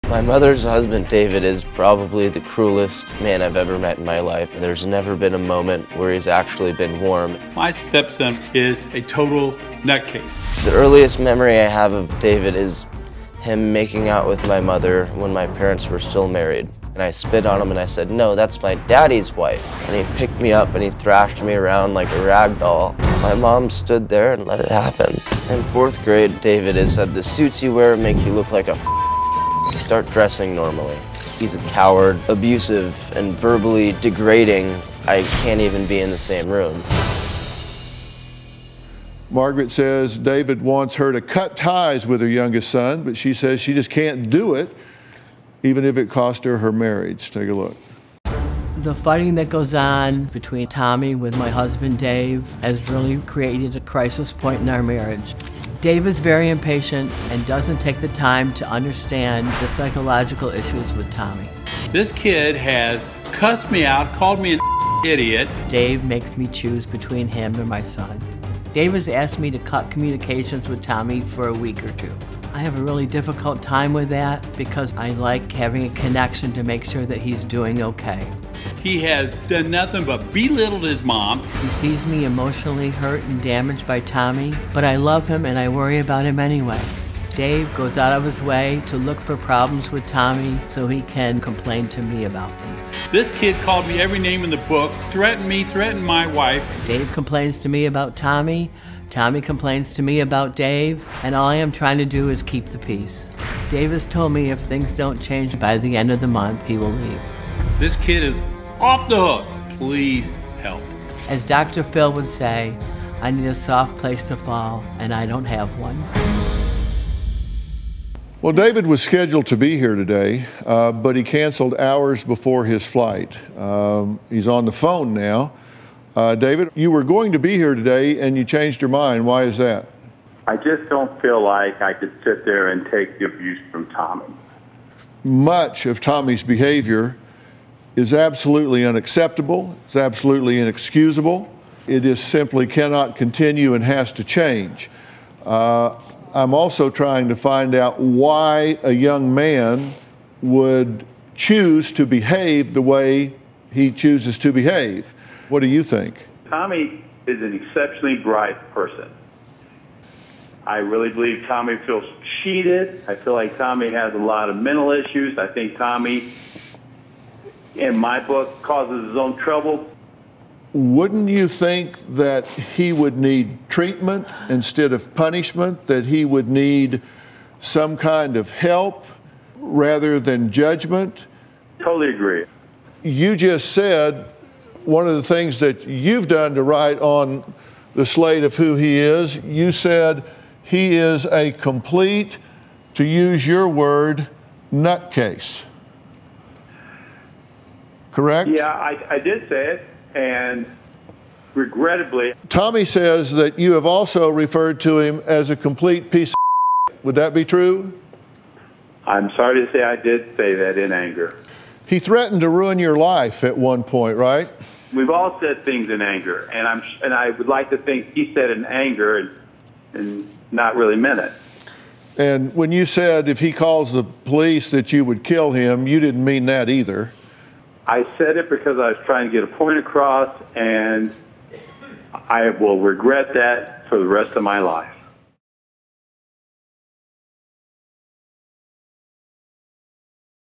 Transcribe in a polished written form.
My mother's husband, David, is probably the cruelest man I've ever met in my life. There's never been a moment where he's actually been warm. My stepson is a total nutcase. The earliest memory I have of David is him making out with my mother when my parents were still married. And I spit on him and I said, "No, that's my daddy's wife." And he picked me up and he thrashed me around like a rag doll. My mom stood there and let it happen. In 4th grade, David has said, "The suits you wear make you look like a Start dressing normally." He's a coward, abusive, and verbally degrading. I can't even be in the same room. Margaret says David wants her to cut ties with her youngest son, but she says she just can't do it, even if it cost her her marriage. Take a look. The fighting that goes on between Tommy with my husband Dave has really created a crisis point in our marriage. Dave is very impatient and doesn't take the time to understand the psychological issues with Tommy. This kid has cussed me out, called me an idiot. Dave makes me choose between him and my son. Dave has asked me to cut communications with Tommy for a week or 2. I have a really difficult time with that because I like having a connection to make sure that he's doing okay. He has done nothing but belittled his mom. He sees me emotionally hurt and damaged by Tommy, but I love him and I worry about him anyway. Dave goes out of his way to look for problems with Tommy so he can complain to me about them. This kid called me every name in the book, threatened me, threatened my wife. Dave complains to me about Tommy, Tommy complains to me about Dave, and all I am trying to do is keep the peace. Dave has told me if things don't change by the end of the month, he will leave. This kid is off the hook. Please help. As Dr. Phil would say, I need a soft place to fall, and I don't have one. Well, David was scheduled to be here today, but he canceled hours before his flight. He's on the phone now. David, you were going to be here today and you changed your mind. Why is that? I just don't feel like I could sit there and take the abuse from Tommy. Much of Tommy's behavior is absolutely unacceptable. It's absolutely inexcusable. It is simply cannot continue and has to change. I'm also trying to find out why a young man would choose to behave the way he chooses to behave. What do you think? Tommy is an exceptionally bright person. I really believe Tommy feels cheated. I feel like Tommy has a lot of mental issues. I think Tommy, in my book, causes his own trouble. Wouldn't you think that he would need treatment instead of punishment, that he would need some kind of help rather than judgment? Totally agree. You just said one of the things that you've done to write on the slate of who he is, you said he is a complete, to use your word, nutcase. Correct? Yeah, I did say it, and regrettably. Tommy says that you have also referred to him as a complete piece of shit. Would that be true? I'm sorry to say I did say that in anger. He threatened to ruin your life at one point, right? We've all said things in anger, and I would like to think he said it in anger and not really meant it. And when you said if he calls the police that you would kill him, you didn't mean that either. I said it because I was trying to get a point across, and I will regret that for the rest of my life.